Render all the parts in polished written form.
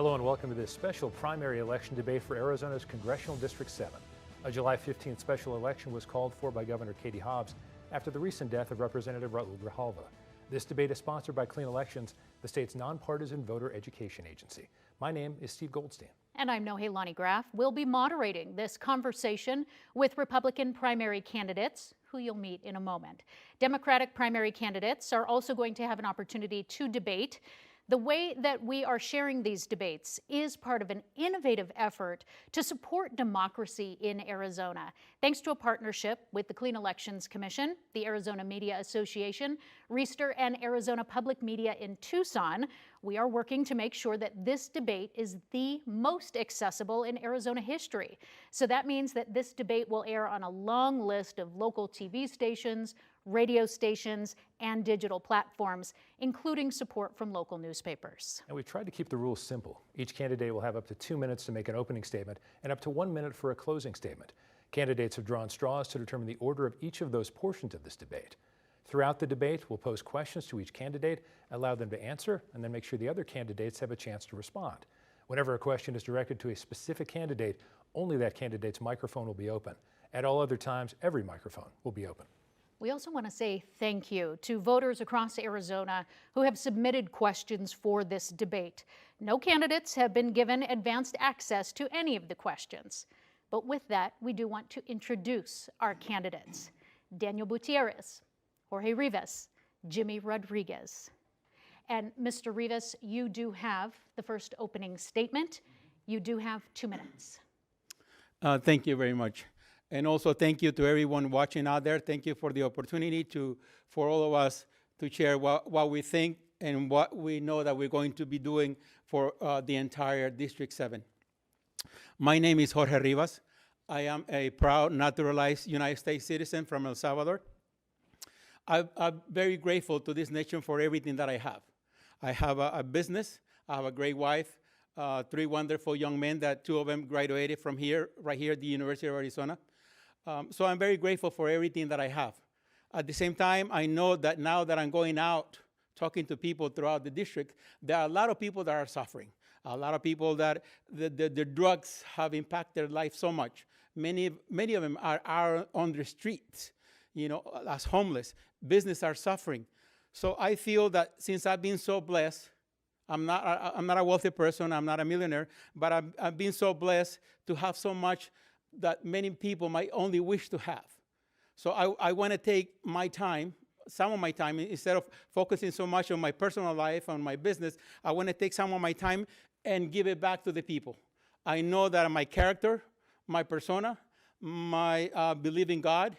Hello and welcome to this special primary election debate for Arizona's Congressional District 7. A July 15th special election was called for by Governor Katie Hobbs after the recent death of Representative Raúl Grijalva. This debate is sponsored by Clean Elections, the state's nonpartisan voter education agency. My name is Steve Goldstein. And I'm Nohelani Graff. We'll be moderating this conversation with Republican primary candidates, who you'll meet in a moment. Democratic primary candidates are also going to have an opportunity to debate. The way that we are sharing these debates is part of an innovative effort to support democracy in Arizona. Thanks to a partnership with the Clean Elections Commission, the Arizona Media Association, Reister, and Arizona Public Media in Tucson, we are working to make sure that this debate is the most accessible in Arizona history. So that means that this debate will air on a long list of local TV stations, radio stations, and digital platforms, including support from local newspapers. And we've tried to keep the rules simple. Each candidate will have up to 2 minutes to make an opening statement and up to 1 minute for a closing statement. Candidates have drawn straws to determine the order of each of those portions of this debate. Throughout the debate, we'll pose questions to each candidate, allow them to answer, and then make sure the other candidates have a chance to respond. Whenever a question is directed to a specific candidate, only that candidate's microphone will be open. At all other times, every microphone will be open. We also want to say thank you to voters across Arizona who have submitted questions for this debate. No candidates have been given advanced access to any of the questions. But with that, we do want to introduce our candidates. Daniel Butierez, Jorge Rivas, Jimmy Rodriguez. And Mr. Rivas, you do have the first opening statement. You do have 2 minutes. Thank you very much. And also thank you to everyone watching out there. Thank you for the opportunity for all of us to share what we think and what we know that we're going to be doing for the entire District 7. My name is Jorge Rivas. I am a proud naturalized United States citizen from El Salvador. I'm very grateful to this nation for everything that I have. I have a business. I have a great wife, 3 wonderful young men that 2 of them graduated from here, right here at the University of Arizona. So I'm very grateful for everything that I have. At the same time, I know that now that I'm going out, talking to people throughout the district, there are a lot of people that are suffering. A lot of people that the drugs have impacted their life so much. Many of them are on the streets, you know, as homeless. Businesses are suffering. So I feel that since I've been so blessed, I'm not a wealthy person, I'm not a millionaire, but I've been so blessed to have so much that many people might only wish to have. So I want to take my time, some of my time, instead of focusing so much on my personal life, on my business, I want to take some of my time and give it back to the people. I know that my character, my persona, my belief in God,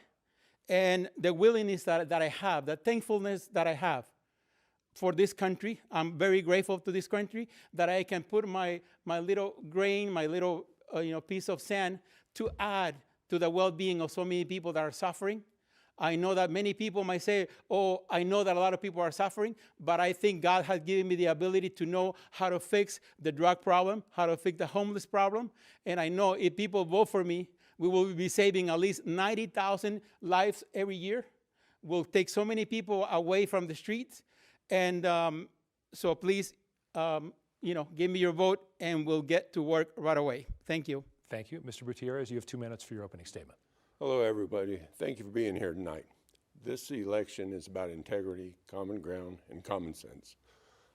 and the willingness that I have, the thankfulness that I have for this country. I'm very grateful to this country that I can put my little grain, my little piece of sand to add to the well-being of so many people that are suffering. I know that many people might say, oh, I know that a lot of people are suffering, but I think God has given me the ability to know how to fix the drug problem, how to fix the homeless problem. And I know if people vote for me, we will be saving at least 90,000 lives every year. We'll take so many people away from the streets. And so please, give me your vote and we'll get to work right away. Thank you. Thank you. Mr. Gutierrez, you have 2 minutes for your opening statement. Hello, everybody. Thank you for being here tonight. This election is about integrity, common ground, and common sense.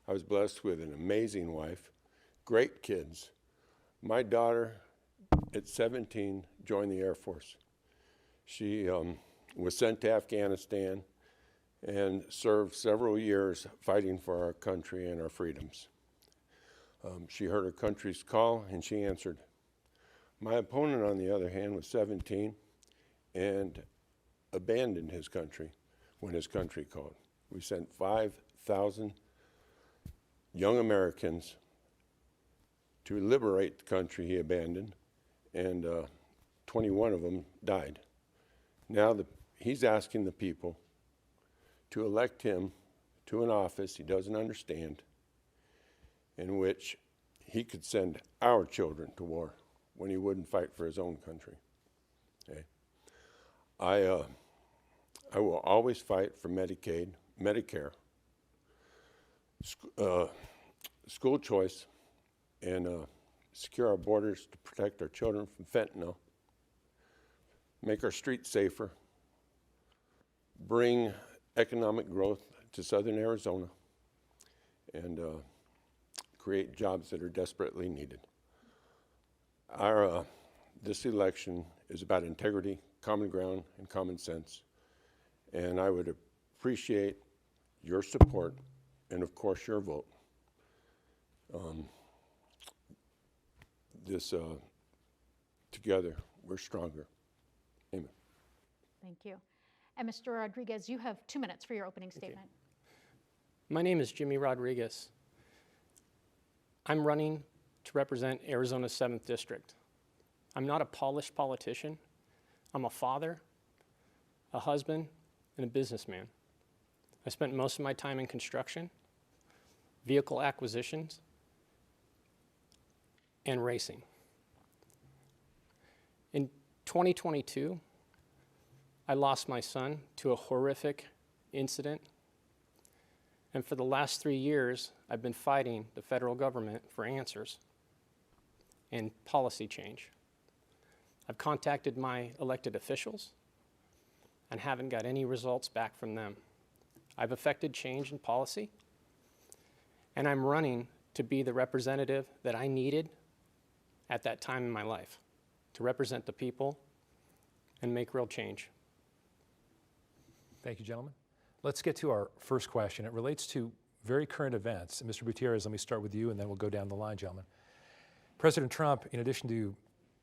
I was blessed with an amazing wife, great kids. My daughter, at 17, joined the Air Force. She was sent to Afghanistan and served several years fighting for our country and our freedoms. She heard her country's call, and she answered. My opponent, on the other hand, was 17 and abandoned his country when his country called. We sent 5,000 young Americans to liberate the country he abandoned, and 21 of them died. Now he's asking the people to elect him to an office he doesn't understand, in which he could send our children to war when he wouldn't fight for his own country. Okay. I will always fight for Medicaid, Medicare, school choice, and secure our borders to protect our children from fentanyl, make our streets safer, bring economic growth to southern Arizona, and create jobs that are desperately needed. This election is about integrity, common ground, and common sense. And I would appreciate your support and, of course, your vote. Together, we're stronger. Amen. Thank you. And Mr. Rodriguez, you have 2 minutes for your opening statement. My name is Jimmy Rodriguez. I'm running to represent Arizona's 7th District. I'm not a polished politician. I'm a father, a husband, and a businessman. I spent most of my time in construction, vehicle acquisitions, and racing. In 2022, I lost my son to a horrific incident. And for the last 3 years, I've been fighting the federal government for answers and policy change. I've contacted my elected officials and haven't got any results back from them. I've effected change in policy, and I'm running to be the representative that I needed at that time in my life, to represent the people and make real change. Thank you, gentlemen. Let's get to our first question. It relates to very current events. And Mr. Gutierrez, let me start with you, and then we'll go down the line, gentlemen. President Trump, in addition to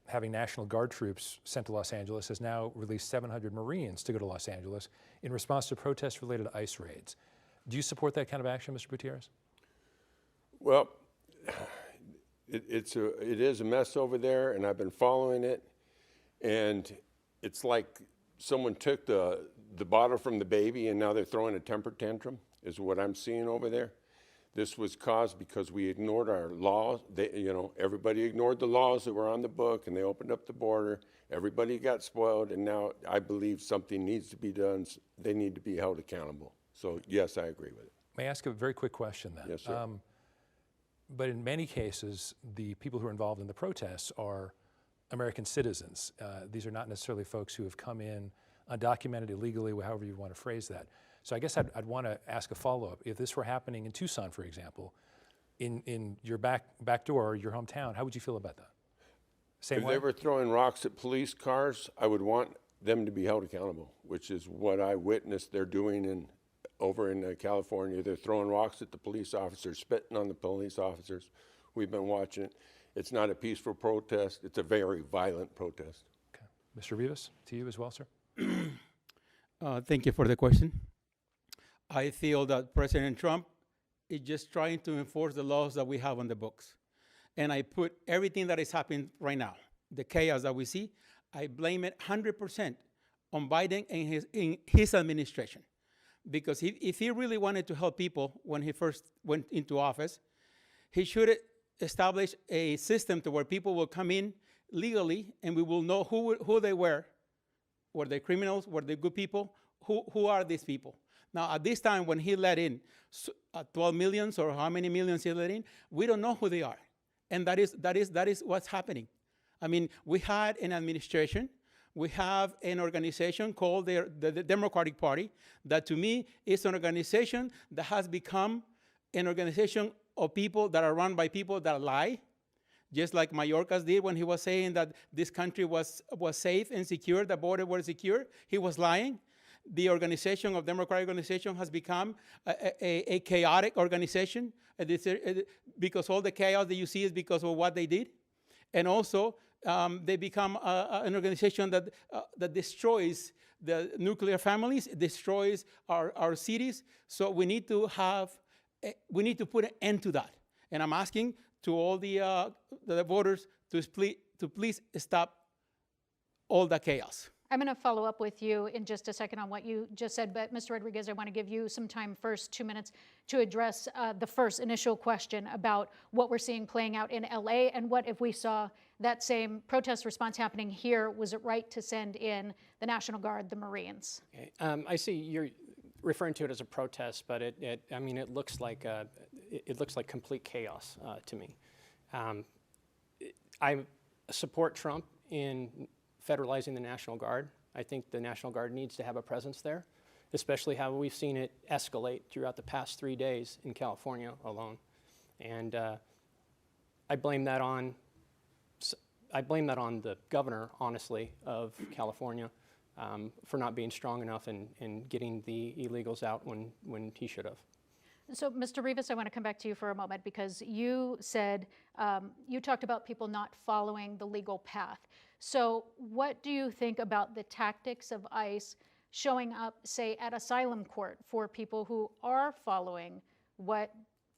having National Guard troops sent to Los Angeles, has now released 700 Marines to go to Los Angeles in response to protests related to ICE raids. Do you support that kind of action, Mr. Gutierrez? Well, it is a mess over there, and I've been following it. And it's like someone took the bottle from the baby, and now they're throwing a temper tantrum, is what I'm seeing over there. This was caused because we ignored our laws. Everybody ignored the laws that were on the book, and they opened up the border. Everybody got spoiled, and now I believe something needs to be done. They need to be held accountable. So, yes, I agree with it. May I ask a very quick question then? Yes, sir. But in many cases, the people who are involved in the protests are American citizens. These are not necessarily folks who have come in undocumented, illegally, however you want to phrase that. So I guess I'd want to ask a follow-up. If this were happening in Tucson, for example, in your back door, your hometown, how would you feel about that? Same way? If they were throwing rocks at police cars, I would want them to be held accountable, which is what I witnessed they're doing over in California. They're throwing rocks at the police officers, spitting on the police officers. We've been watching it. It's not a peaceful protest. It's a very violent protest. Okay. Mr. Rivas, to you as well, sir. Thank you for the question. I feel that President Trump is just trying to enforce the laws that we have on the books. And I put everything that is happening right now, the chaos that we see, I blame it 100% on Biden and his administration. Because if he really wanted to help people when he first went into office, he should establish a system to where people will come in legally and we will know who they were. Were they criminals? Were they good people? Who are these people? Now, at this time, when he let in 12 millions or how many millions he let in, we don't know who they are. And that is what's happening. I mean, we had an administration, we have an organization called the Democratic Party that to me is an organization that has become an organization of people that are run by people that lie, just like Mayorkas did when he was saying that this country was safe and secure, the border was secure. He was lying. The organization of Democratic organization has become a chaotic organization because all the chaos that you see is because of what they did. And also, they become an organization that destroys the nuclear families, destroys our cities. So we need to put an end to that. And I'm asking to all the voters to please stop all the chaos. I'm going to follow up with you in just a second on what you just said, but Mr. Rodriguez, I want to give you some time first, 2 minutes, to address the first initial question about what we're seeing playing out in LA and what if we saw that same protest response happening here, was it right to send in the National Guard, the Marines? Okay. I see you're referring to it as a protest, but it looks like complete chaos to me. I support Trump in federalizing the National Guard. I think the National Guard needs to have a presence there, especially how we've seen it escalate throughout the past 3 days in California alone. And I blame that on the governor, honestly, of California for not being strong enough in getting the illegals out when he should have. So, Mr. Rivas, I want to come back to you for a moment because you said, you talked about people not following the legal path. So what do you think about the tactics of ICE showing up, say, at asylum court for people who are following what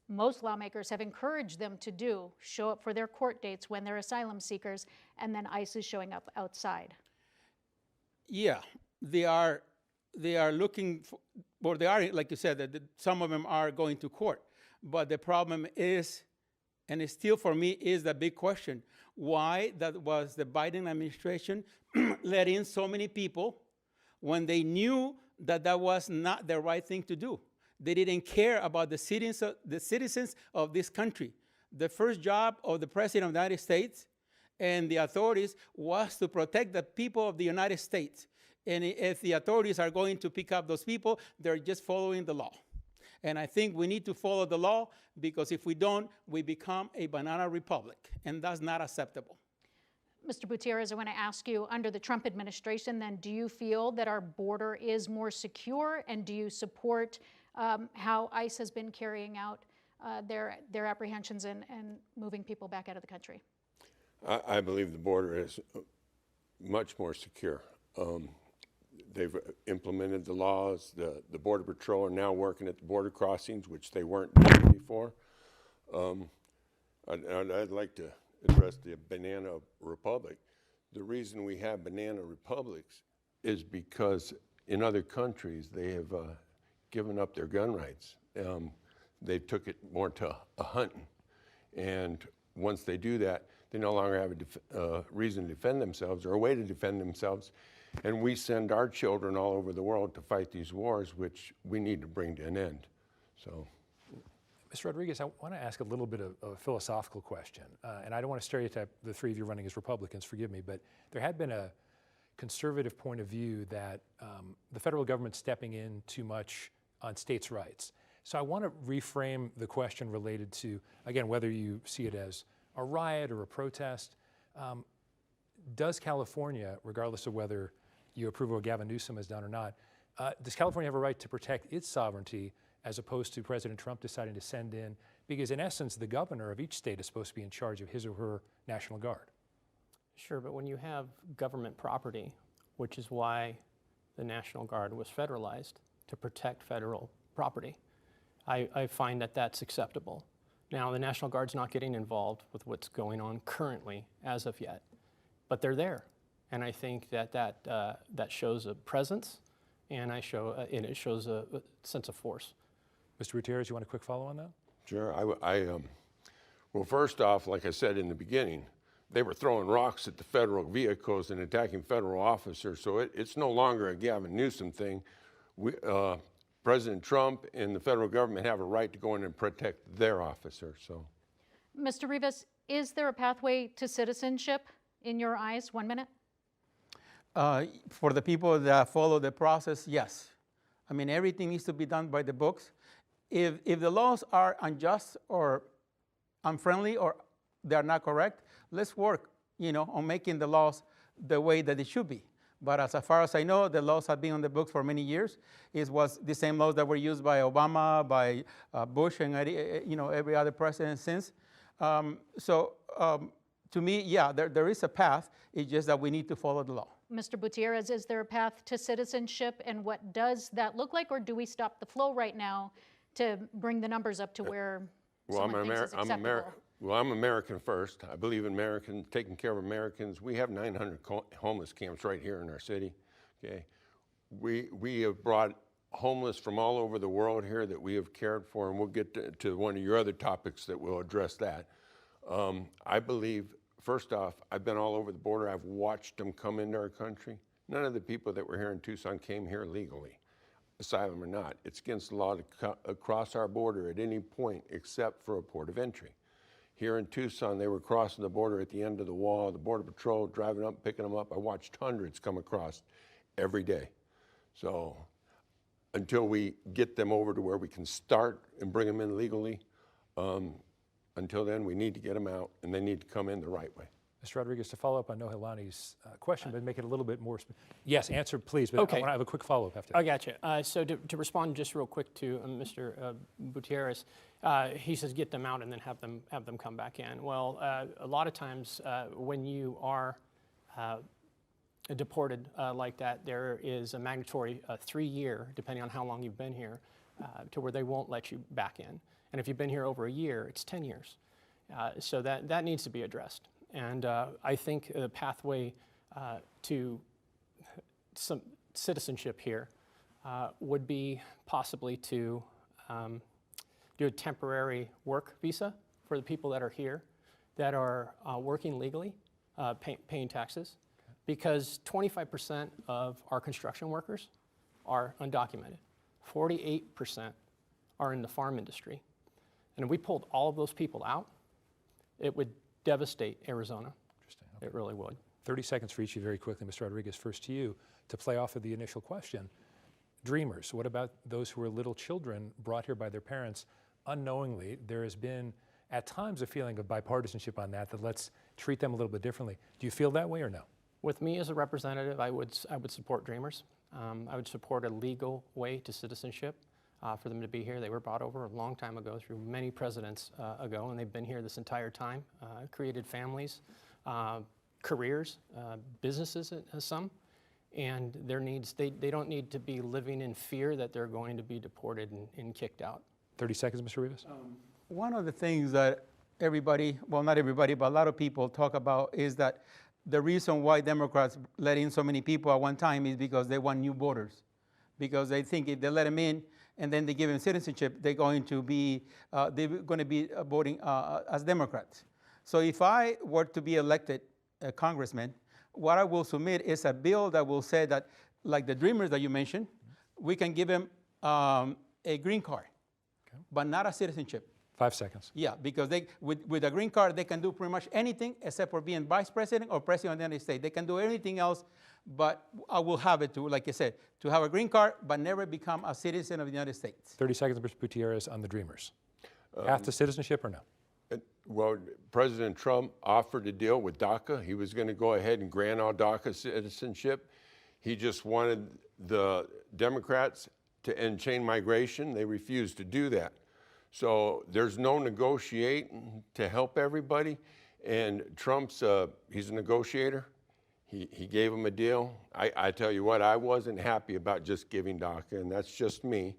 most lawmakers have encouraged them to do, show up for their court dates when they're asylum seekers, and then ICE is showing up outside? Yeah, they are looking for, or they are, like you said, that some of them are going to court. But the problem is, and it still for me is the big question, why that was the Biden administration let in so many people when they knew that that was not the right thing to do. They didn't care about the citizens of this country. The first job of the President of the United States and the authorities was to protect the people of the United States. And if the authorities are going to pick up those people, they're just following the law. And I think we need to follow the law, because if we don't, we become a banana republic, and that's not acceptable. Mr. Gutierrez, I want to ask you, under the Trump administration, then, do you feel that our border is more secure, and do you support how ICE has been carrying out their apprehensions and moving people back out of the country? I believe the border is much more secure. They've implemented the laws. The Border Patrol are now working at the border crossings, which they weren't doing before. I'd like to address the banana republic. The reason we have banana republics is because in other countries they have given up their gun rights. They took it more to a hunting. And once they do that, they no longer have a reason to defend themselves or a way to defend themselves. And we send our children all over the world to fight these wars, which we need to bring to an end. So, Mr. Rodriguez, I want to ask a little bit of a philosophical question. And I don't want to stereotype the three of you running as Republicans, forgive me, but there had been a conservative point of view that the federal government stepping in too much on states' rights. So I want to reframe the question related to, again, whether you see it as a riot or a protest. Does California, regardless of whether you approve of what Gavin Newsom has done or not, does California have a right to protect its sovereignty as opposed to President Trump deciding to send in? Because in essence, the governor of each state is supposed to be in charge of his or her National Guard. Sure, but when you have government property, which is why the National Guard was federalized, to protect federal property, I find that that's acceptable. Now, the National Guard's not getting involved with what's going on currently as of yet, but they're there. And I think that shows a presence, and it shows a sense of force. Mr. Gutierrez, you want a quick follow on that? sure. Well, first off, like I said in the beginning, they were throwing rocks at the federal vehicles and attacking federal officers. So it's no longer a Gavin Newsom thing. President Trump and the federal government have a right to go in and protect their officers. So, Mr. Rivas, is there a pathway to citizenship in your eyes? 1 minute. For the people that follow the process, yes. I mean, everything needs to be done by the books. If the laws are unjust or unfriendly or they are not correct, let's work, on making the laws the way that it should be. But as far as I know, the laws have been on the books for many years. It was the same laws that were used by Obama, by Bush, and every other president since. To me, yeah, there is a path. It's just that we need to follow the law. Mr. Gutierrez, is there a path to citizenship, and what does that look like, or do we stop the flow right now to bring the numbers up to where someone thinks it's acceptable? I'm American first. I believe in taking care of Americans. We have 900 homeless camps right here in our city. Okay, we have brought homeless from all over the world here that we have cared for, and we'll get to one of your other topics that will address that. I believe, first off, I've been all over the border. I've watched them come into our country. None of the people that were here in Tucson came here legally, asylum or not. It's against the law to cross our border at any point except for a port of entry. Here in Tucson, they were crossing the border at the end of the wall, the Border Patrol driving up, picking them up. I watched hundreds come across every day. So until we get them over to where we can start and bring them in legally, until then, we need to get them out, and they need to come in the right way. Mr. Rodriguez, to follow up on Nohelani's question, but make it a little bit more. Yes, answer please, but Okay. I want to have a quick follow-up after that. I got you. So to respond just real quick to Mr. Butierez, he says get them out and then have them come back in. Well, a lot of times when you are deported like that, there is a mandatory 3-year, depending on how long you've been here, to where they won't let you back in. And if you've been here over a year, it's 10 years. So that needs to be addressed. And I think the pathway to some citizenship here would be possibly to do a temporary work visa for the people that are here, that are working legally, paying taxes, because 25% of our construction workers are undocumented. 48% are in the farm industry. And if we pulled all of those people out, it would devastate Arizona. Interesting. Okay. It really would. 30 seconds for each of you very quickly. Mr. Rodriguez, first to you. To play off of the initial question, dreamers, what about those who are little children brought here by their parents unknowingly? There has been at times a feeling of bipartisanship on that let's treat them a little bit differently. Do you feel that way or no? With me as a representative, I would support dreamers. I would support a legal way to citizenship for them to be here. They were brought over a long time ago, through many presidents ago, and they've been here this entire time, created families, careers, businesses, some, and their needs, they don't need to be living in fear that they're going to be deported and kicked out. 30 seconds, Mr. Rivas. One of the things that everybody, well, not everybody, but a lot of people talk about is that the reason why Democrats let in so many people at one time is because they want new voters. Because they think if they let them in and then they give them citizenship, they're going to be voting as Democrats. So if I were to be elected a congressman, what I will submit is a bill that will say that, like the dreamers that you mentioned, we can give them a green card, but not a citizenship. 5 seconds. Yeah, because with a green card, they can do pretty much anything except for being vice president or president of the United States. They can do anything else, but I will have it to, like I said, to have a green card, but never become a citizen of the United States. 30 seconds, Mr. Gutierrez, on the dreamers. Path to citizenship or no? Well, President Trump offered a deal with DACA. He was going to go ahead and grant all DACA citizenship. He just wanted the Democrats to end chain migration. They refused to do that. So there's no negotiating to help everybody. And Trump's, he's a negotiator. He gave him a deal. I tell you what, I wasn't happy about just giving DACA, and that's just me.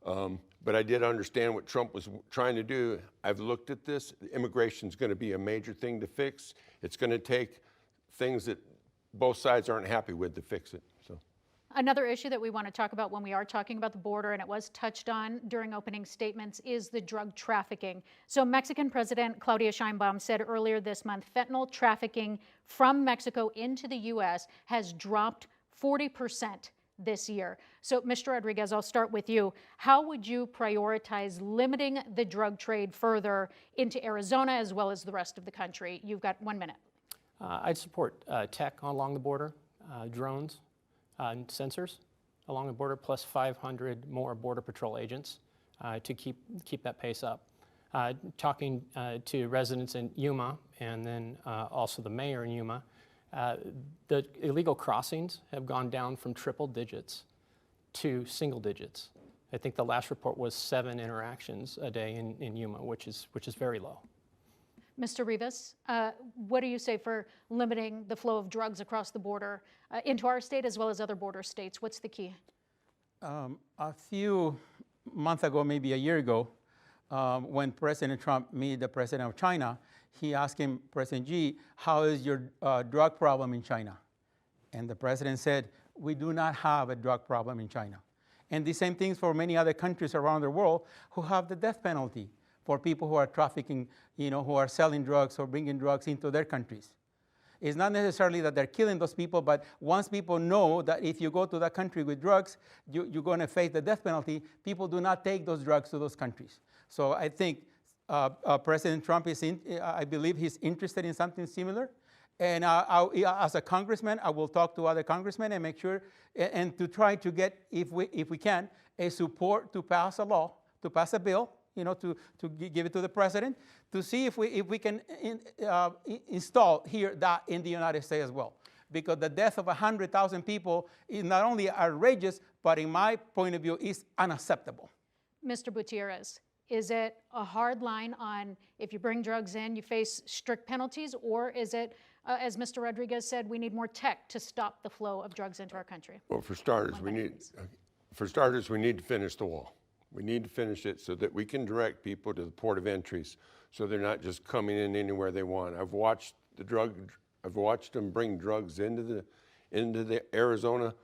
But I did understand what Trump was trying to do. I've looked at this. Immigration is going to be a major thing to fix. It's going to take things that both sides aren't happy with to fix it. So. Another issue that we want to talk about when we are talking about the border, and it was touched on during opening statements, is the drug trafficking. So Mexican President Claudia Sheinbaum said earlier this month, fentanyl trafficking from Mexico into the U.S. has dropped 40% this year. So Mr. Rodriguez, I'll start with you. How would you prioritize limiting the drug trade further into Arizona as well as the rest of the country? You've got 1 minute. I'd support tech along the border, drones, and sensors along the border, plus 500 more Border Patrol agents to keep that pace up. Talking to residents in Yuma and then also the mayor in Yuma, the illegal crossings have gone down from triple digits to single digits. I think the last report was 7 interactions a day in Yuma, which is very low. Mr. Rivas, what do you say for limiting the flow of drugs across the border into our state as well as other border states? What's the key? A few months ago, maybe a year ago, when President Trump met the president of China, he asked him, President Xi, how is your drug problem in China? And the president said, we do not have a drug problem in China. And the same things for many other countries around the world who have the death penalty for people who are trafficking, who are selling drugs or bringing drugs into their countries. It's not necessarily that they're killing those people, but once people know that if you go to that country with drugs, you're going to face the death penalty, people do not take those drugs to those countries. So I think President Trump is, I believe he's interested in something similar. And as a congressman, I will talk to other congressmen and make sure, and to try to get, if we can, a support to pass a law, to pass a bill, to give it to the president, to see if we can install here that in the United States as well. Because the death of 100,000 people is not only outrageous, but in my point of view, is unacceptable. Mr. Gutierrez, is it a hard line on if you bring drugs in, you face strict penalties, or is it, as Mr. Rodriguez said, we need more tech to stop the flow of drugs into our country? Well, for starters, we need to finish the wall. We need to finish it so that we can direct people to the port of entries, so they're not just coming in anywhere they want. I've watched them bring drugs into the Arizona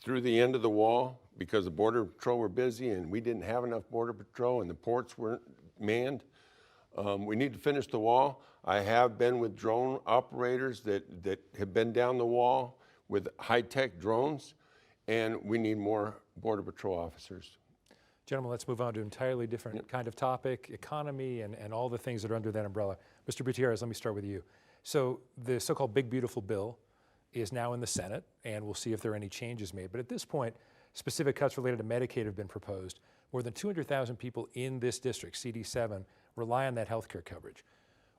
through the end of the wall because the Border Patrol were busy and we didn't have enough Border Patrol and the ports weren't manned. We need to finish the wall. I have been with drone operators that have been down the wall with high-tech drones, and we need more Border Patrol officers. Gentlemen, let's move on to an entirely different kind of topic, economy and all the things that are under that umbrella. Mr. Gutierrez, let me start with you. So the so-called Big Beautiful Bill is now in the Senate, and we'll see if there are any changes made. But at this point, specific cuts related to Medicaid have been proposed. More than 200,000 people in this district, CD7, rely on that health care coverage.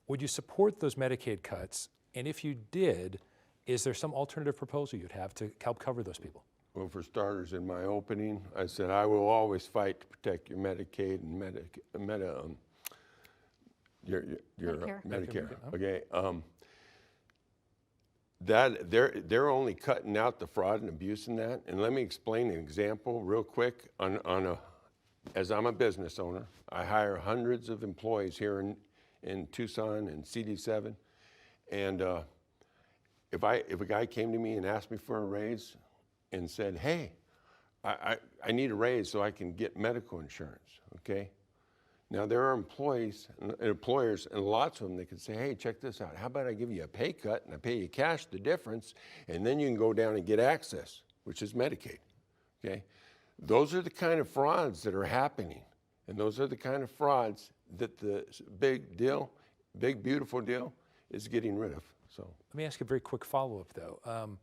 Would you support those Medicaid cuts? And if you did, is there some alternative proposal you'd have to help cover those people? Well, for starters, in my opening, I said I will always fight to protect your Medicaid and Medicare. Okay. That they're only cutting out the fraud and abuse in that. And let me explain an example real quick. As I'm a business owner, I hire hundreds of employees here in Tucson and CD7. And if a guy came to me and asked me for a raise and said, hey, I need a raise so I can get medical insurance, okay? Now there are employers, and lots of them, they could say, hey, check this out. How about I give you a pay cut and I pay you cash the difference, and then you can go down and get access, which is Medicaid, okay? Those are the kind of frauds that are happening, and those are the kind of frauds that the big beautiful deal is getting rid of. So let me ask you a very quick follow-up, though.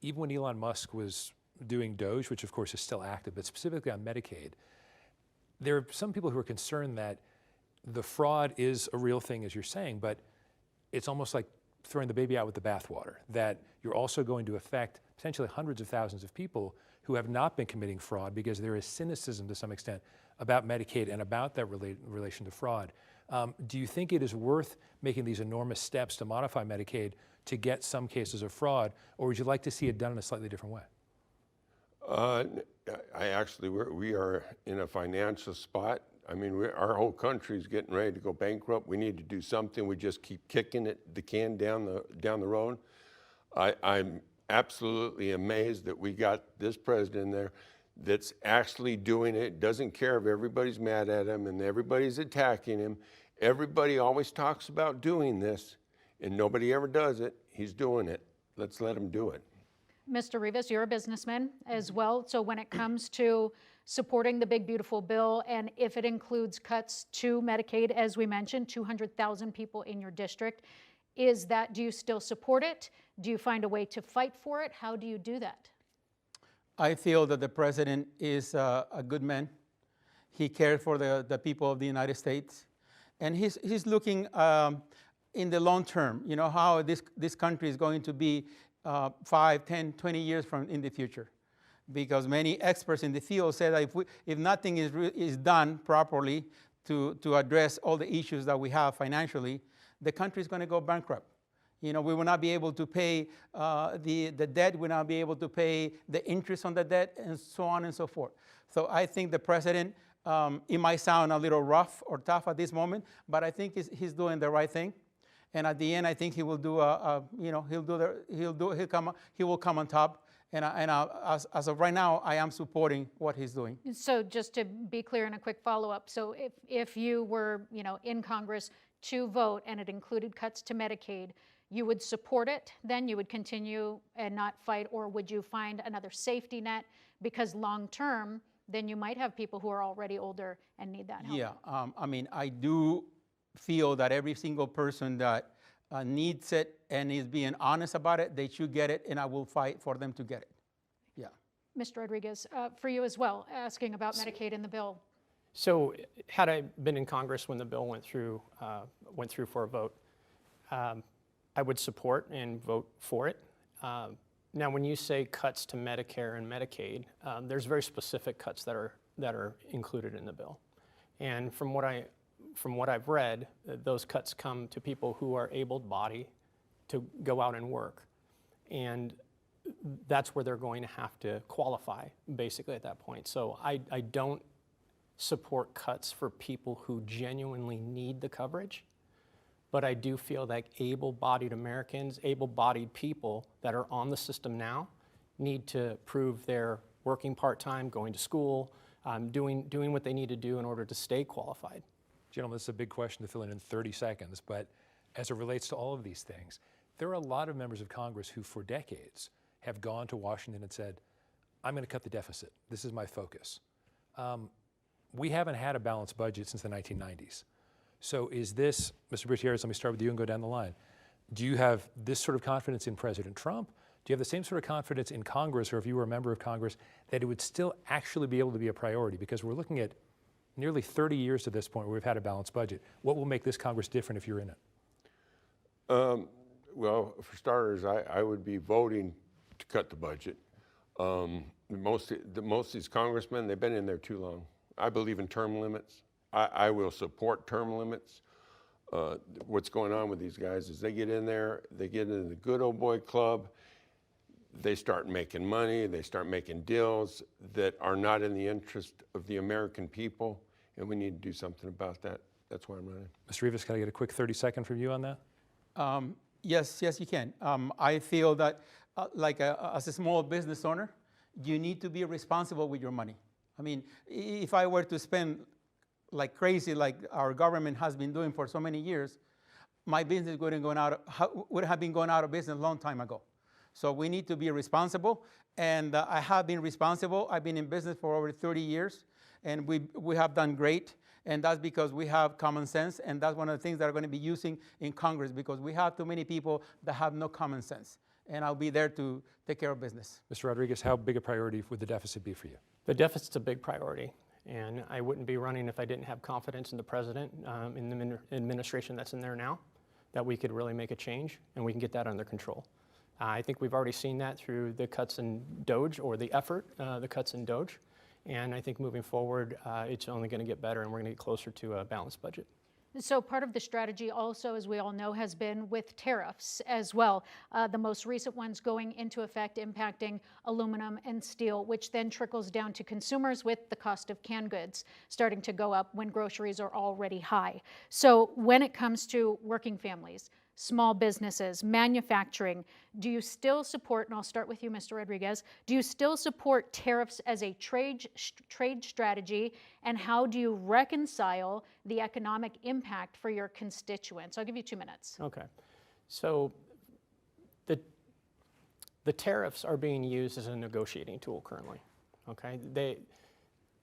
Even when Elon Musk was doing Doge, which of course is still active, but specifically on Medicaid, there are some people who are concerned that the fraud is a real thing, as you're saying, but it's almost like throwing the baby out with the bathwater, that you're also going to affect potentially hundreds of thousands of people who have not been committing fraud because there is cynicism to some extent about Medicaid and about that relation to fraud. Do you think it is worth making these enormous steps to modify Medicaid to get some cases of fraud, or would you like to see it done in a slightly different way? We are in a financial spot. I mean, our whole country is getting ready to go bankrupt. We need to do something. We just keep kicking the can down the road. I'm absolutely amazed that we got this president there that's actually doing it, doesn't care if everybody's mad at him and everybody's attacking him. Everybody always talks about doing this, and nobody ever does it. He's doing it. Let's let him do it. Mr. Rivas, you're a businessman as well. So when it comes to supporting the Big Beautiful Bill, and if it includes cuts to Medicaid, as we mentioned, 200,000 people in your district, do you still support it? Do you find a way to fight for it? How do you do that? I feel that the president is a good man. He cares for the people of the United States. And he's looking in the long term, how this country is going to be 5, 10, 20 years in the future. Because many experts in the field say that if nothing is done properly to address all the issues that we have financially, the country is going to go bankrupt. We will not be able to pay the debt, we will not be able to pay the interest on the debt, and so on and so forth. So I think the president, it might sound a little rough or tough at this moment, but I think he's doing the right thing. And at the end, I think he will do he will come on top. And as of right now, I am supporting what he's doing. So just to be clear, and a quick follow-up. So if you were, in Congress to vote and it included cuts to Medicaid, you would support it, then you would continue and not fight, or would you find another safety net? Because long term, then you might have people who are already older and need that help. Yeah, I mean, I do feel that every single person that needs it and is being honest about it, they should get it, and I will fight for them to get it. Yeah. Mr. Rodriguez, for you as well, asking about Medicaid in the bill. So had I been in Congress when the bill went through for a vote, I would support and vote for it. Now, when you say cuts to Medicare and Medicaid, there's very specific cuts that are included in the bill. And from what I've read, those cuts come to people who are able-bodied to go out and work. And that's where they're going to have to qualify, basically, at that point. So I don't support cuts for people who genuinely need the coverage, but I do feel like able-bodied Americans, able-bodied people that are on the system now need to prove they're working part-time, going to school, doing what they need to do in order to stay qualified. Gentlemen, this is a big question to fill in 30 seconds, but as it relates to all of these things, there are a lot of members of Congress who for decades have gone to Washington and said, I'm going to cut the deficit. This is my focus. We haven't had a balanced budget since the 1990s. So is this, Mr. Butierez, let me start with you and go down the line. Do you have this sort of confidence in President Trump? Do you have the same sort of confidence in Congress, or if you were a member of Congress, that it would still actually be able to be a priority? Because we're looking at nearly 30 years to this point where we've had a balanced budget. What will make this Congress different if you're in it? Well, for starters, I would be voting to cut the budget. Most of these congressmen, they've been in there too long. I believe in term limits. I will support term limits. What's going on with these guys is they get in there, they get into the good old boy club, they start making money, they start making deals that are not in the interest of the American people, and we need to do something about that. That's why I'm running. Mr. Rivas, can I get a quick 30-second from you on that? Yes, you can. I feel that, as a small business owner, you need to be responsible with your money. I mean, if I were to spend like crazy, like our government has been doing for so many years, my business would have been going out of business a long time ago. So we need to be responsible, and I have been responsible. I've been in business for over 30 years, and we have done great, and that's because we have common sense, and that's one of the things that are going to be using in Congress, because we have too many people that have no common sense, and I'll be there to take care of business. Mr. Rodriguez, how big a priority would the deficit be for you? The deficit's a big priority, and I wouldn't be running if I didn't have confidence in the president, in the administration that's in there now, that we could really make a change and we can get that under control. I think we've already seen that through the cuts in DOGE, or the cuts in DOGE, and I think moving forward, it's only going to get better, and we're going to get closer to a balanced budget. So part of the strategy also, as we all know, has been with tariffs as well. The most recent ones going into effect impacting aluminum and steel, which then trickles down to consumers with the cost of canned goods starting to go up when groceries are already high. So when it comes to working families, small businesses, manufacturing, do you still support, and I'll start with you, Mr. Rodriguez, do you still support tariffs as a trade strategy, and how do you reconcile the economic impact for your constituents? I'll give you 2 minutes. Okay. So the tariffs are being used as a negotiating tool currently. Okay.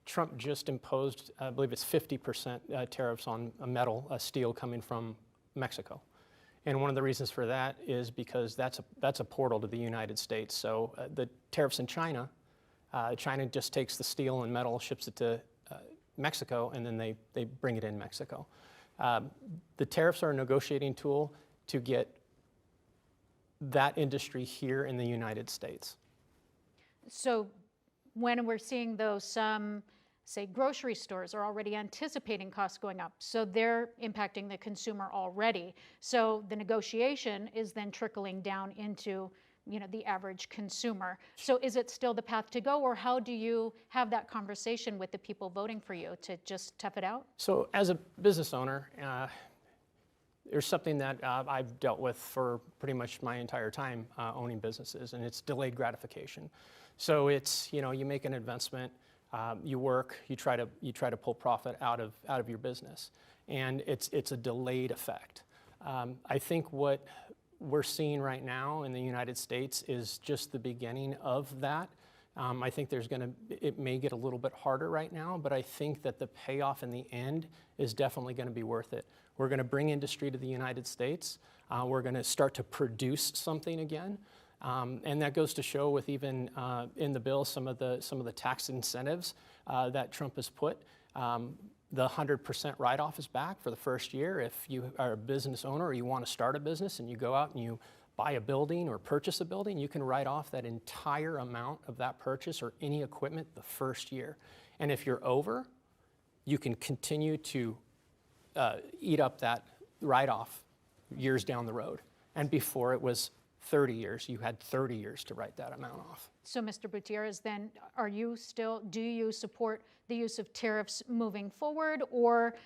Trump just imposed, I believe it's 50% tariffs on metal, steel coming from Mexico. And one of the reasons for that is because that's a portal to the United States. So the tariffs in China, China just takes the steel and metal, ships it to Mexico, and then they bring it in Mexico. The tariffs are a negotiating tool to get that industry here in the United States. So when we're seeing those, say grocery stores are already anticipating costs going up, so they're impacting the consumer already. So the negotiation is then trickling down into, the average consumer. So is it still the path to go, or how do you have that conversation with the people voting for you to just tough it out? So as a business owner, there's something that I've dealt with for pretty much my entire time owning businesses, and it's delayed gratification. So it's, you make an investment, you work, you try to pull profit out of your business, and it's a delayed effect. I think what we're seeing right now in the United States is just the beginning of that, I think it may get a little bit harder right now, but I think that the payoff in the end is definitely going to be worth it. We're going to bring industry to the United States. We're going to start to produce something again. And that goes to show with even in the bill some of the tax incentives that Trump has put. The 100% write-off is back for the first year. If you are a business owner or you want to start a business and you go out and you buy a building or purchase a building, you can write off that entire amount of that purchase or any equipment the first year. And if you're over, you can continue to eat up that write-off years down the road. And before it was 30 years, you had 30 years to write that amount off. So, Mr. Gutierrez, then, do you support the use of tariffs moving forward, or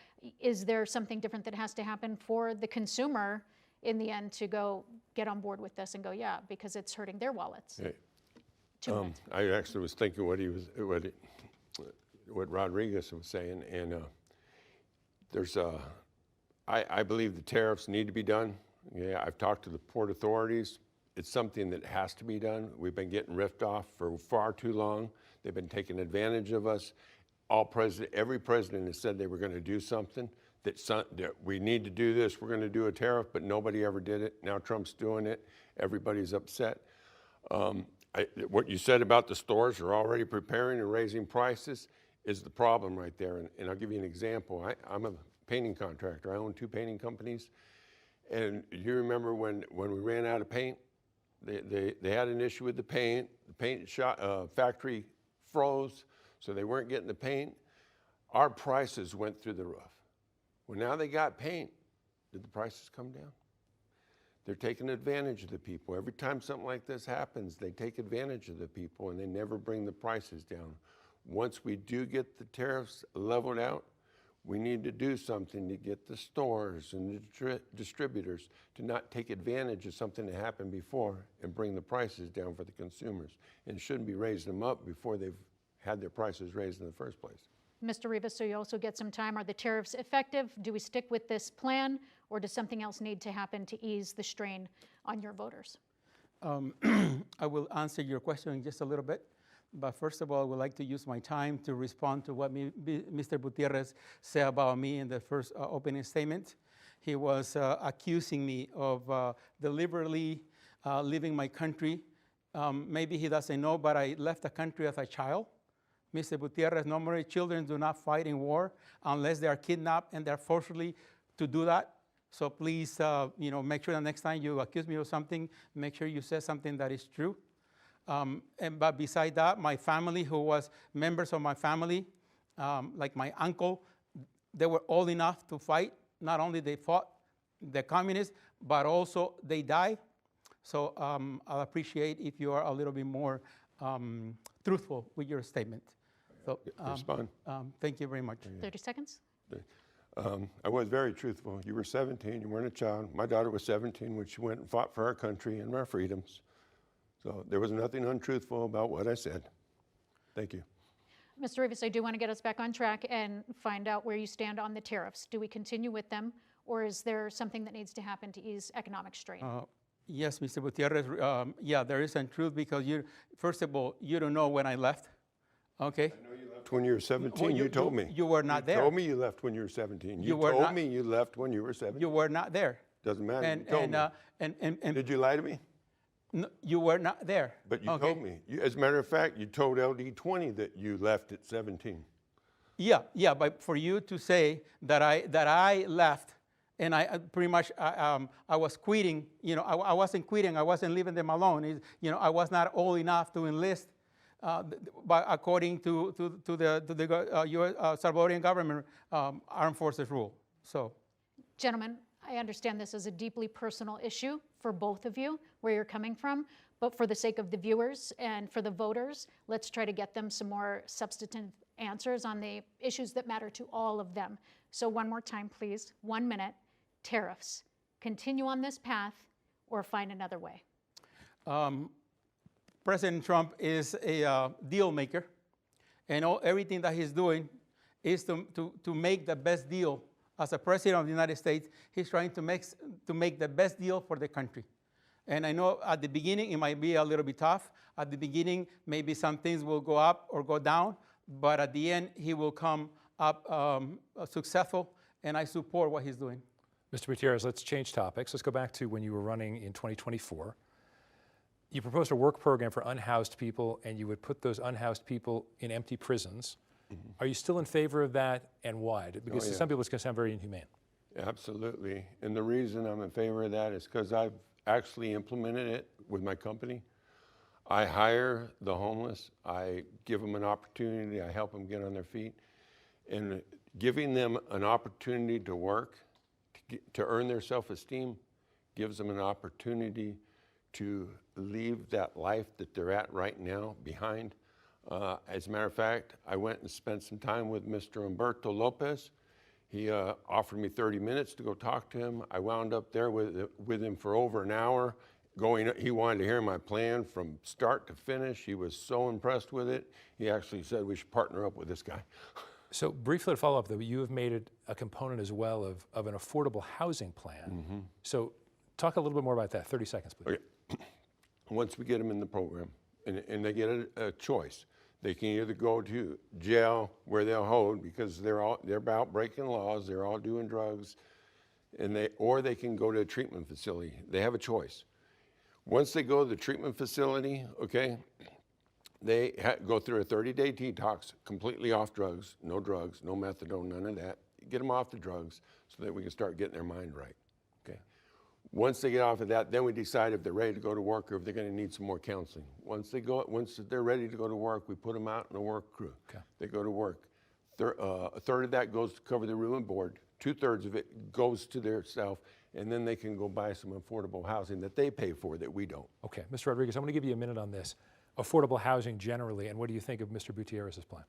is there something different that has to happen for the consumer in the end to go get on board with this and go, yeah, because it's hurting their wallets? Hey, 2 minutes. I actually was thinking what Rodriguez was saying, and I believe the tariffs need to be done. Yeah, I've talked to the port authorities. It's something that has to be done. We've been getting ripped off for far too long. They've been taking advantage of us. Every president has said they were going to do something, that we need to do this, we're going to do a tariff, but nobody ever did it. Now Trump's doing it. Everybody's upset. What you said about the stores are already preparing and raising prices is the problem right there. And I'll give you an example. I'm a painting contractor. I own 2 painting companies. And you remember when we ran out of paint? They had an issue with the paint. The paint factory froze, so they weren't getting the paint. Our prices went through the roof. Well, now they got paint. Did the prices come down? They're taking advantage of the people. Every time something like this happens, they take advantage of the people and they never bring the prices down. Once we do get the tariffs leveled out, we need to do something to get the stores and the distributors to not take advantage of something that happened before and bring the prices down for the consumers. And shouldn't be raising them up before they've had their prices raised in the first place. Mr. Rivas, so you also get some time. Are the tariffs effective? Do we stick with this plan, or does something else need to happen to ease the strain on your voters? I will answer your question in just a little bit. But first of all, I would like to use my time to respond to what Mr. Gutierrez said about me in the first opening statement. He was accusing me of deliberately leaving my country. Maybe he doesn't know, but I left the country as a child. Mr. Gutierrez, normally children do not fight in war unless they are kidnapped and they're forcibly to do that. So please, make sure the next time you accuse me of something, make sure you say something that is true. But beside that, my family, who was members of my family, like my uncle, they were old enough to fight. Not only they fought the communists, but also they died. So I'll appreciate if you are a little bit more truthful with your statement. So Respond. thank you very much. 30 seconds. I was very truthful. You were 17, you weren't a child. My daughter was 17 when she went and fought for our country and our freedoms. So there was nothing untruthful about what I said. Thank you. Mr. Rivas, I do want to get us back on track and find out where you stand on the tariffs. Do we continue with them, or is there something that needs to happen to ease economic strain? Yes, Mr. Gutierrez, yeah, there is some truth because first of all, you don't know when I left, okay? I know you left when you were 17, Well, you told me. You were not there. You told me you left when you were 17. You were told not- me you left when you were 17. You were not there. Doesn't matter, And, you told me. and Did you lie to me? no, you were not there. But you okay? told me. As a matter of fact, you told LD20 that you left at 17. Yeah, but for you to say that I left and I pretty much I was quitting, I wasn't quitting, I wasn't leaving them alone. I was not old enough to enlist, but according to the U.S. Salvadorian government armed forces rule. So, Gentlemen, I understand this is a deeply personal issue for both of you, where you're coming from, but for the sake of the viewers and for the voters, let's try to get them some more substantive answers on the issues that matter to all of them. So one more time, please, 1 minute. Tariffs. Continue on this path or find another way. President Trump is a deal maker, and everything that he's doing is to make the best deal. As a president of the United States, he's trying to make the best deal for the country. And I know at the beginning it might be a little bit tough. At the beginning, maybe some things will go up or go down, but at the end, he will come up successful, and I support what he's doing. Mr. Gutierrez, let's change topics. Let's go back to when you were running in 2024. You proposed a work program for unhoused people, and you would put those unhoused people in empty prisons. Mm-hmm. Are you still in favor of that, and why? Because to some people it's going to sound very inhumane. Absolutely. And the reason I'm in favor of that is because I've actually implemented it with my company. I hire the homeless, I give them an opportunity, I help them get on their feet. And giving them an opportunity to work, to earn their self-esteem, gives them an opportunity to leave that life that they're at right now behind. As a matter of fact, I went and spent some time with Mr. Humberto Lopez. He offered me 30 minutes to go talk to him. I wound up there with him for over an hour. He wanted to hear my plan from start to finish. He was so impressed with it. He actually said we should partner up with this guy. So briefly to follow up, though, you have made it a component as well of an affordable housing plan. Mm-hmm. So talk a little bit more about that. 30 seconds, please. Okay. Once we get them in the program, and they get a choice, they can either go to jail where they'll hold because they're about breaking laws, they're all doing drugs, or they can go to a treatment facility. They have a choice. Once they go to the treatment facility, okay, they go through a 30-day detox, completely off drugs, no methadone, none of that. Get them off the drugs so that we can start getting their mind right, okay? Once they get off of that, then we decide if they're ready to go to work or if they're gonna need some more counseling. Once they're ready to go to work, we put them out in a work crew. Okay. They go to work. A third of that goes to cover the room and board. 2/3 of it goes to their self, and then they can go buy some affordable housing that they pay for that we don't. Okay, Mr. Rodriguez, I'm going to give you a minute on this. Affordable housing generally, and what do you think of Mr. Gutierrez's plan?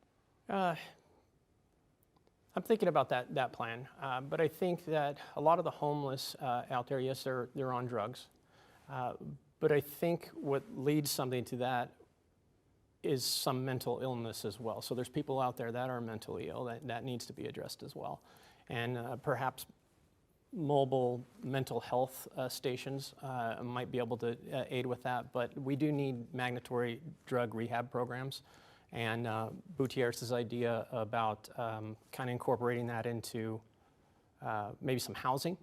I'm thinking about that plan, but I think that a lot of the homeless out there, yes, they're on drugs, but I think what leads something to that is some mental illness as well. So there's people out there that are mentally ill that needs to be addressed as well. And perhaps mobile mental health stations might be able to aid with that, but we do need mandatory drug rehab programs. And Gutierrez's idea about kind of incorporating that into maybe some housing,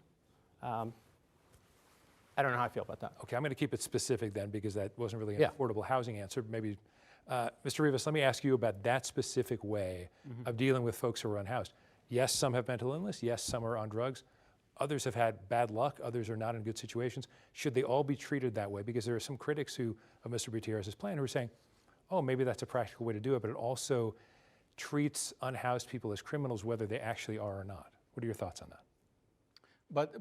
I don't know how I feel about that. Okay, I'm going to keep it specific then because that wasn't really an affordable housing answer. Maybe, Mr. Rivas, let me ask you about that specific way of dealing with folks who are unhoused. Yes, some have mental illness. Yes, some are on drugs. Others have had bad luck. Others are not in good situations. Should they all be treated that way? Because there are some critics of Mr. Gutierrez's plan who are saying, oh, maybe that's a practical way to do it, but it also treats unhoused people as criminals whether they actually are or not. What are your thoughts on that? But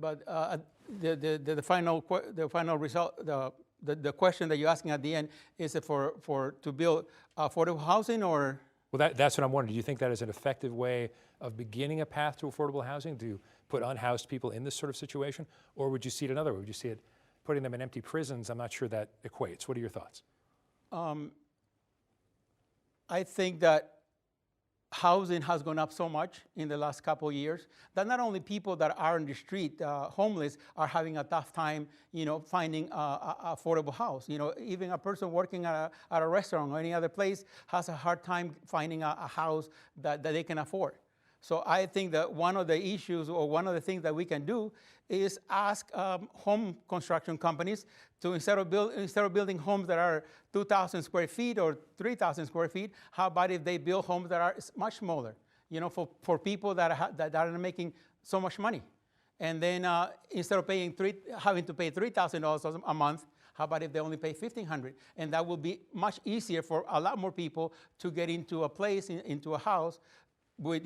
the final result, the question that you're asking at the end, is it to build affordable housing or? Well, that's what I'm wondering. Do you think that is an effective way of beginning a path to affordable housing, to put unhoused people in this sort of situation? Or would you see it another way? Would you see it putting them in empty prisons? I'm not sure that equates. What are your thoughts? I think that housing has gone up so much in the last couple of years that not only people that are on the street, homeless, are having a tough time, finding a affordable house. Even a person working at a restaurant or any other place has a hard time finding a house that they can afford. So I think that one of the issues or one of the things that we can do is ask home construction companies to, instead of building homes that are 2,000 square feet or 3,000 square feet, how about if they build homes that are much smaller, for people that are making so much money. And then instead of having to pay $3,000 a month, how about if they only pay $1,500? And that will be much easier for a lot more people to get into a place, into a house, with,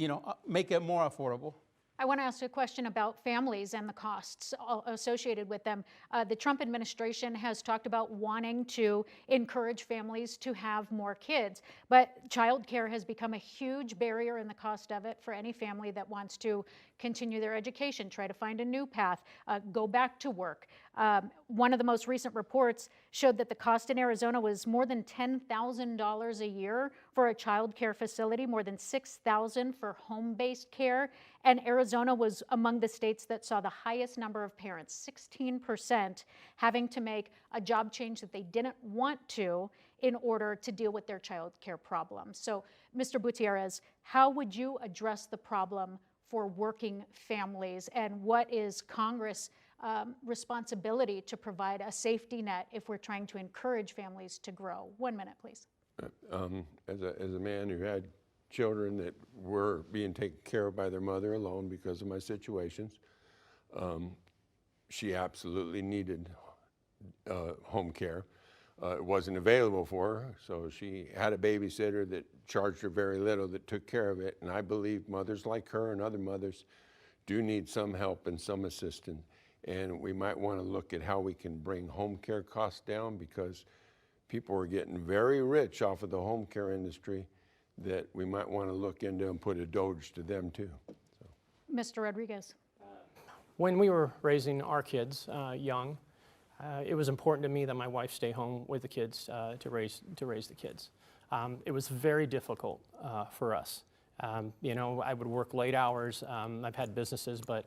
make it more affordable. I want to ask a question about families and the costs associated with them. The Trump administration has talked about wanting to encourage families to have more kids, but childcare has become a huge barrier in the cost of it for any family that wants to continue their education, try to find a new path, go back to work. One of the most recent reports showed that the cost in Arizona was more than $10,000 a year for a child care facility, more than 6,000 for home-based care. And Arizona was among the states that saw the highest number of parents, 16%, having to make a job change that they didn't want to in order to deal with their child care problems. So, Mr. Butierez, how would you address the problem for working families, and what is Congress' responsibility to provide a safety net if we're trying to encourage families to grow? 1 minute, please. As a man who had children that were being taken care of by their mother alone because of my situations, she absolutely needed home care. It wasn't available for her, so she had a babysitter that charged her very little that took care of it. And I believe mothers like her and other mothers do need some help and some assistance. And we might want to look at how we can bring home care costs down, because people are getting very rich off of the home care industry that we might want to look into and put a doge to them too. So. Mr. Rodriguez. When we were raising our kids young, it was important to me that my wife stay home with the kids to raise the kids. It was very difficult for us. You know, I would work late hours. I've had businesses, but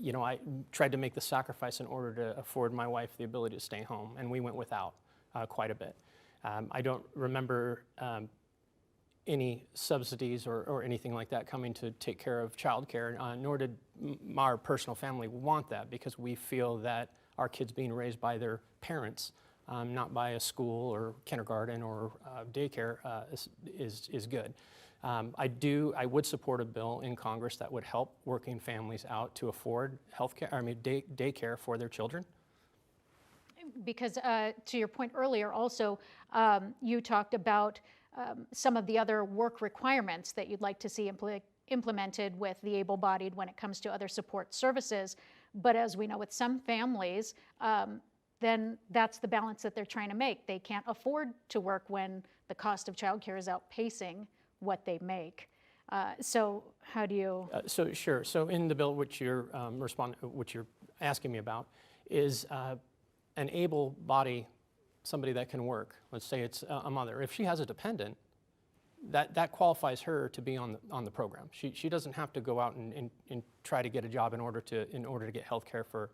you know, I tried to make the sacrifice in order to afford my wife the ability to stay home, and we went without quite a bit. I don't remember any subsidies or anything like that coming to take care of childcare, nor did our personal family want that, because we feel that our kids being raised by their parents, not by a school or kindergarten or daycare, is good. I would support a bill in Congress that would help working families out to afford daycare for their children. Because to your point earlier, also, you talked about some of the other work requirements that you'd like to see implemented with the able-bodied when it comes to other support services. But as we know, with some families, then that's the balance that they're trying to make. They can't afford to work when the cost of childcare is outpacing what they make. So how do you? So sure. So in the bill, which you're asking me about, is an able-bodied, somebody that can work. Let's say it's a mother. If she has a dependent, that qualifies her to be on the program. She doesn't have to go out and try to get a job in order to get health care for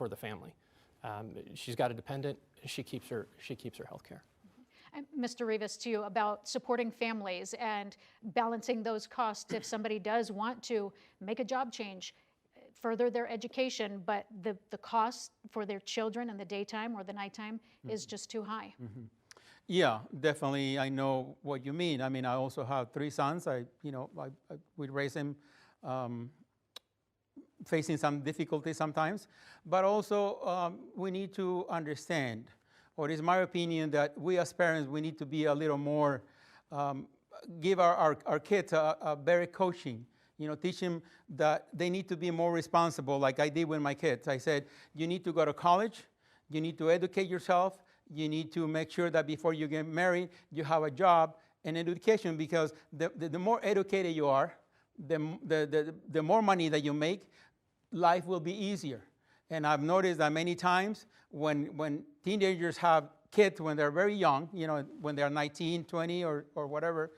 the family. She's got a dependent. She keeps her health care. Mr. Rivas, to you about supporting families and balancing those costs if somebody does want to make a job change, further their education, but the cost for their children in the daytime or the nighttime is just too high. Yeah, definitely. I know what you mean. I mean, I also have 3 sons. We raise them facing some difficulties sometimes, but also we need to understand, or it is my opinion that we as parents, we need to be a little more, give our kids a better coaching. Teach them that they need to be more responsible, like I did with my kids. I said, you need to go to college, you need to educate yourself, you need to make sure that before you get married, you have a job and education, because the more educated you are, the more money that you make, life will be easier. And I've noticed that many times when teenagers have kids when they're very young, when they're 19, 20 or whatever,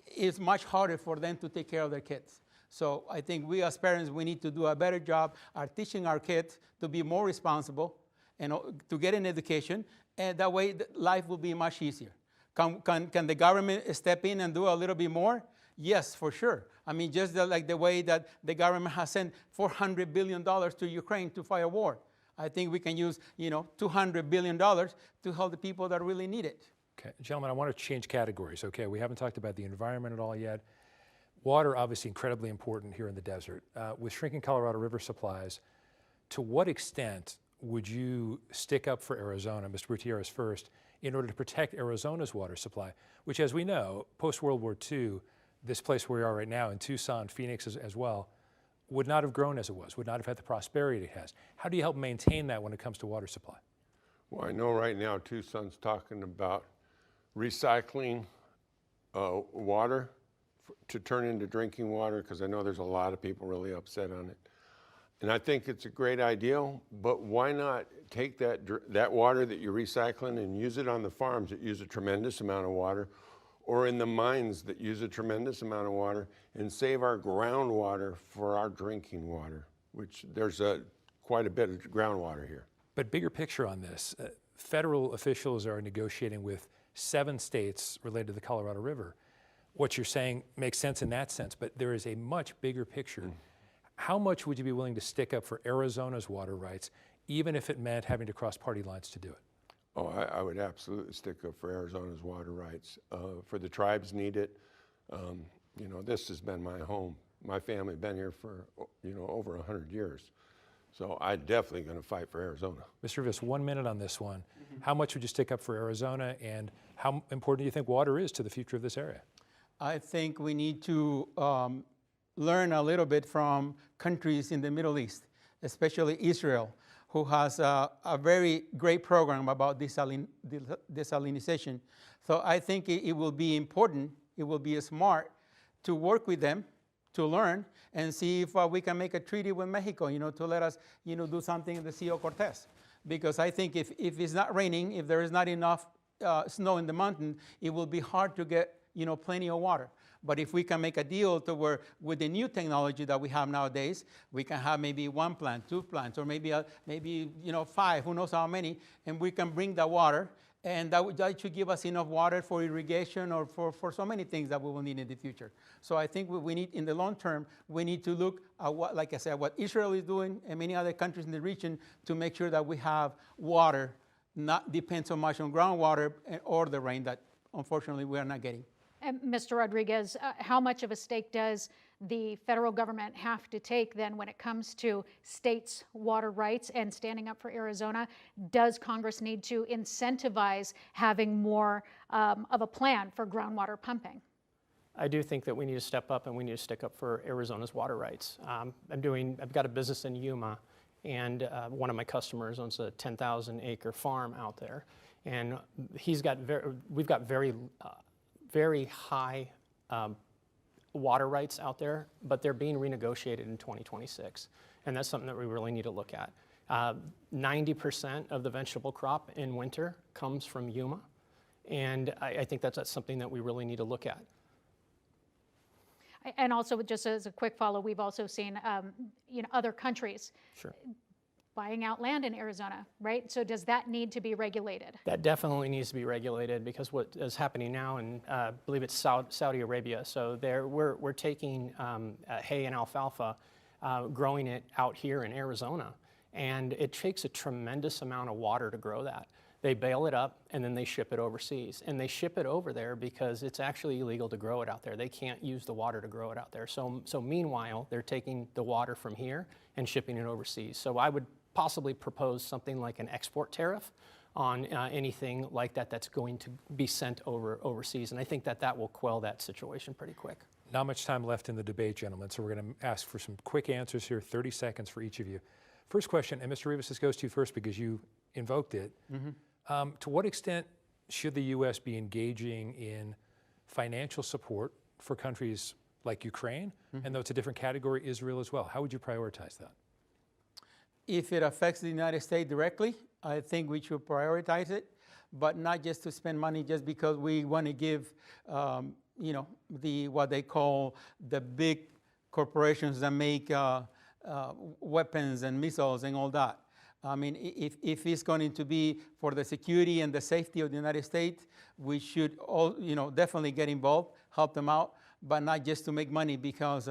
it's much harder for them to take care of their kids. So I think we as parents, we need to do a better job at teaching our kids to be more responsible and to get an education, and that way life will be much easier. Can the government step in and do a little bit more? Yes, for sure. I mean, just like the way that the government has sent $400 billion to Ukraine to fight a war. I think we can use, $200 billion to help the people that really need it. Okay, gentlemen, I want to change categories. Okay, we haven't talked about the environment at all yet. Water, obviously incredibly important here in the desert. With shrinking Colorado River supplies, to what extent would you stick up for Arizona, Mr. Gutierrez first, in order to protect Arizona's water supply, which, as we know, post-World War II, this place where we are right now in Tucson, Phoenix as well, would not have grown as it was, would not have had the prosperity it has. How do you help maintain that when it comes to water supply? Well, I know right now Tucson's talking about recycling water to turn into drinking water, because I know there's a lot of people really upset on it. And I think it's a great idea, but why not take that water that you're recycling and use it on the farms that use a tremendous amount of water, or in the mines that use a tremendous amount of water, and save our groundwater for our drinking water, which there's quite a bit of groundwater here. But bigger picture on this, federal officials are negotiating with 7 states related to the Colorado River. What you're saying makes sense in that sense, but there is a much bigger picture. How much would you be willing to stick up for Arizona's water rights, even if it meant having to cross party lines to do it? Oh, I would absolutely stick up for Arizona's water rights. For the tribes need it. You know, this has been my home. My family been here for, you know, over 100 years. So I'm definitely going to fight for Arizona. Mr. Rivas, 1 minute on this one. How much would you stick up for Arizona, and how important do you think water is to the future of this area? I think we need to learn a little bit from countries in the Middle East, especially Israel, who has a very great program about desalinization. So I think it will be important, it will be smart to work with them, to learn, and see if we can make a treaty with Mexico, you know, to let us, you know, do something in the Sea of Cortez. Because I think if it's not raining, if there is not enough snow in the mountain, it will be hard to get, you know, plenty of water. But if we can make a deal to where, with the new technology that we have nowadays, we can have maybe 1 plant, 2 plants, or maybe you know, 5, who knows how many, and we can bring the water, and that should give us enough water for irrigation or for so many things that we will need in the future. So I think we need, in the long term, we need to look at what, like I said, what Israel is doing and many other countries in the region to make sure that we have water, not depend so much on groundwater or the rain that unfortunately we are not getting. And Mr. Rodriguez, how much of a stake does the federal government have to take then when it comes to states' water rights and standing up for Arizona? Does Congress need to incentivize having more of a plan for groundwater pumping? I do think that we need to step up and we need to stick up for Arizona's water rights. I've got a business in Yuma, and one of my customers owns a 10,000 acre farm out there, and we've got very high water rights out there, but they're being renegotiated in 2026, and that's something that we really need to look at. 90% of the vegetable crop in winter comes from Yuma, and I think that's something that we really need to look at. And also, just as a quick follow, we've also seen you know, other countries buying out land in Arizona, right? So does that need to be regulated? That definitely needs to be regulated, because what is happening now, and I believe it's Saudi Arabia, so we're taking hay and alfalfa, growing it out here in Arizona, and it takes a tremendous amount of water to grow that. They bale it up and then they ship it overseas, and they ship it over there because it's actually illegal to grow it out there. They can't use the water to grow it out there. So meanwhile, they're taking the water from here and shipping it overseas. So I would possibly propose something like an export tariff on anything like that that's going to be sent overseas. And I think that will quell that situation pretty quick. Not much time left in the debate, gentlemen, so we're going to ask for some quick answers here, 30 seconds for each of you. First question, and Mr. Rivas, this goes to you first because you invoked it. To what extent should the U.S. be engaging in financial support for countries like Ukraine, and though it's a different category, Israel as well? How would you prioritize that? If it affects the United States directly, I think we should prioritize it, but not just to spend money just because we want to give, you know, what they call the big corporations that make weapons and missiles and all that. I mean, if it's going to be for the security and the safety of the United States, we should all, you know, definitely get involved, help them out, but not just to make money, because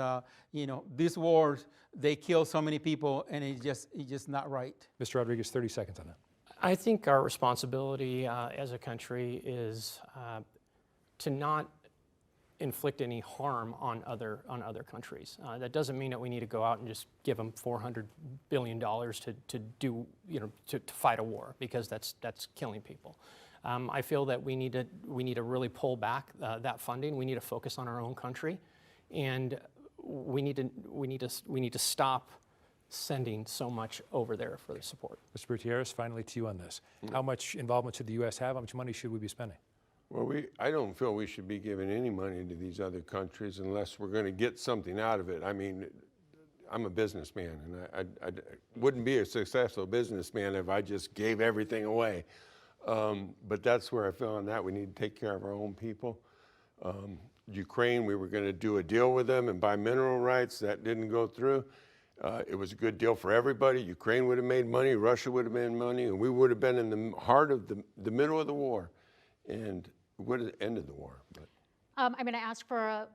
you know, these wars, they kill so many people, and it's just not right. Mr. Rodriguez, 30 seconds on that. I think our responsibility as a country is to not inflict any harm on other countries. That doesn't mean that we need to go out and just give them $400 billion to do, you know, to fight a war, because that's killing people. I feel that we need to really pull back that funding. We need to focus on our own country, and we need to stop sending so much over there for the support. Mr. Gutierrez, finally to you on this. How much involvement should the U.S. have? How much money should we be spending? Well, I don't feel we should be giving any money to these other countries unless we're going to get something out of it. I mean, I'm a businessman, and I wouldn't be a successful businessman if I just gave everything away. But that's where I feel on that. We need to take care of our own people. Ukraine, we were going to do a deal with them and buy mineral rights. That didn't go through. It was a good deal for everybody. Ukraine would have made money, Russia would have made money, and we would have been in the heart of the middle of the war, and would have ended the war. But I'm going to ask for a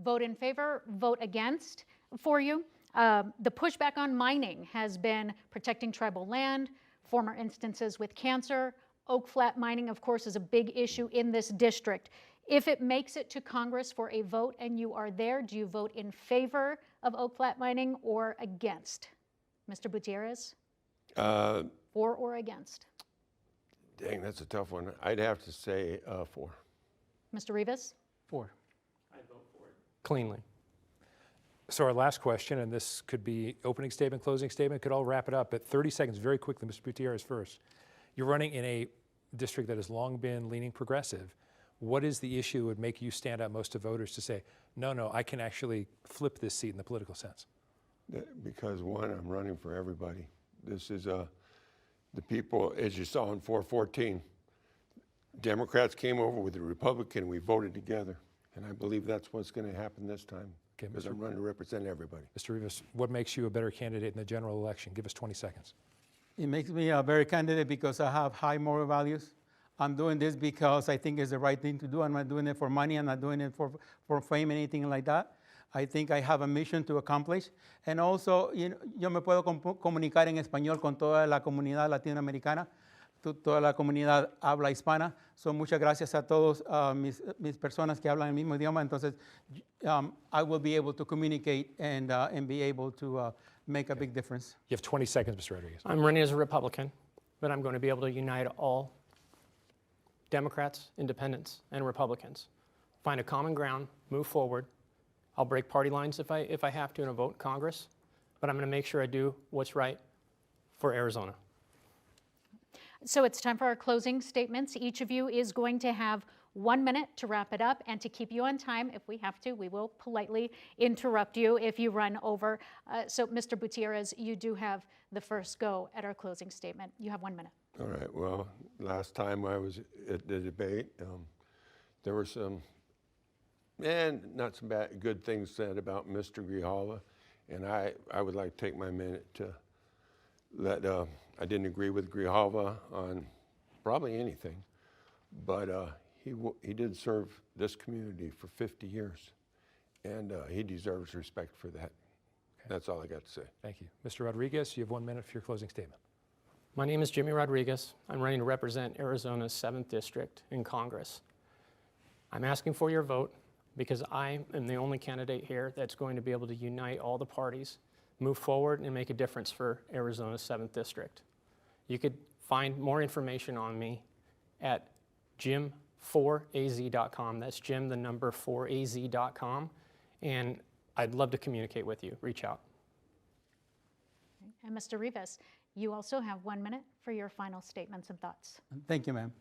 vote in favor, vote against for you. The pushback on mining has been protecting tribal land, former instances with cancer. Oak Flat mining, of course, is a big issue in this district. If it makes it to Congress for a vote and you are there, do you vote in favor of Oak Flat mining or against? Mr. Butierez? For or against? dang, that's a tough one. I'd have to say 4. Mr. Rivas? 4. I vote for it. Cleanly. So our last question, and this could be opening statement, closing statement, could all wrap it up, but 30 seconds, very quickly, Mr. Gutierrez first. You're running in a district that has long been leaning progressive. What is the issue that would make you stand out most to voters to say, no, I can actually flip this seat in the political sense? Because one, I'm running for everybody. This is the people, as you saw in 414, Democrats came over with the Republican, we voted together. And I believe that's what's going to happen this time. Okay, because I'm running to represent everybody. Mr. Rivas, what makes you a better candidate in the general election? Give us 20 seconds. It makes me a better candidate because I have high moral values. I'm doing this because I think it's the right thing to do. I'm not doing it for money. I'm not doing it for fame, anything like that. I think I have a mission to accomplish. And also, yo me puedo comunicar en español con toda la comunidad latinoamericana, toda la comunidad habla hispana. So, muchas gracias a todos mis personas que hablan el mismo idioma. Entonces, I will be able to communicate and be able to make a big difference. You have 20 seconds, Mr. Rodriguez. I'm running as a Republican, but I'm going to be able to unite all Democrats, independents, and Republicans. Find a common ground, move forward. I'll break party lines if I have to in a vote in Congress, but I'm going to make sure I do what's right for Arizona. So it's time for our closing statements. Each of you is going to have 1 minute to wrap it up, and to keep you on time, if we have to, we will politely interrupt you if you run over. So Mr. Butierez, you do have the first go at our closing statement. You have 1 minute. All right, well, last time I was at the debate, there were some, not some good things said about Mr. Grijalva, and I would like to take my minute to let, I didn't agree with Grijalva on probably anything, but he did serve this community for 50 years, and he deserves respect for that. Okay. That's all I got to say. Thank you. Mr. Rodriguez, you have 1 minute for your closing statement. My name is Jimmy Rodriguez. I'm running to represent Arizona's 7th District in Congress. I'm asking for your vote because I am the only candidate here that's going to be able to unite all the parties, move forward, and make a difference for Arizona's 7th District. You could find more information on me at jim4az.com. That's Jim, the number 4az.com. And I'd love to communicate with you. Reach out. And Mr. Rivas, you also have 1 minute for your final statements and thoughts. Thank you, ma'am.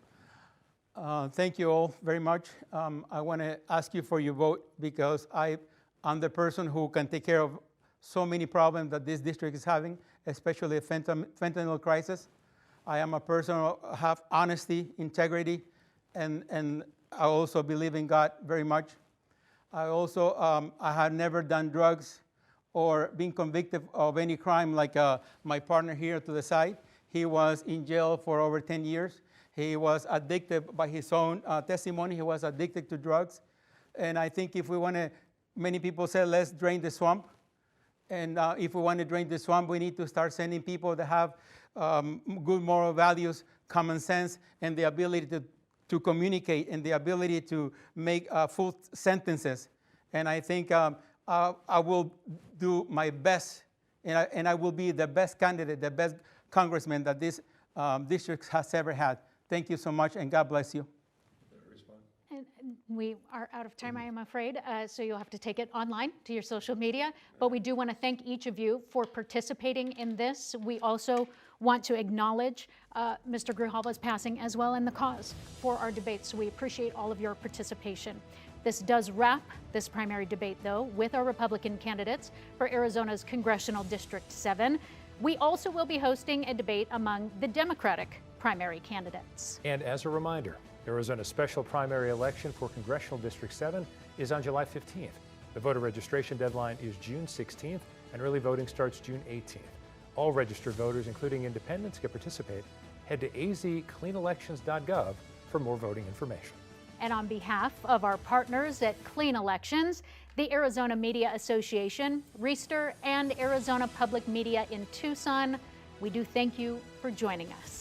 Thank you all very much. I want to ask you for your vote because I'm the person who can take care of so many problems that this district is having, especially the fentanyl crisis. I am a person who have honesty, integrity, and I also believe in God very much. I also I have never done drugs or been convicted of any crime like my partner here to the side. He was in jail for over 10 years. He was addicted by his own testimony. He was addicted to drugs. And I think if we want to, many people say, let's drain the swamp. And if we want to drain the swamp, we need to start sending people that have good moral values, common sense, and the ability to communicate and the ability to make full sentences. And I think I will do my best, and I will be the best candidate, the best congressman that this district has ever had. Thank you so much, and God bless you. And we are out of time, I am afraid, so you'll have to take it online to your social media. But we do want to thank each of you for participating in this. We also want to acknowledge Mr. Grijalva's passing as well in the cause for our debate. So we appreciate all of your participation. This does wrap this primary debate, though, with our Republican candidates for Arizona's Congressional District 7. We also will be hosting a debate among the Democratic primary candidates. And as a reminder, Arizona's special primary election for Congressional District 7 is on July 15th. The voter registration deadline is June 16th, and early voting starts June 18th. All registered voters, including independents, can participate. Head to azcleanelections.gov for more voting information. And on behalf of our partners at Clean Elections, the Arizona Media Association, Reister, and Arizona Public Media in Tucson, we do thank you for joining us.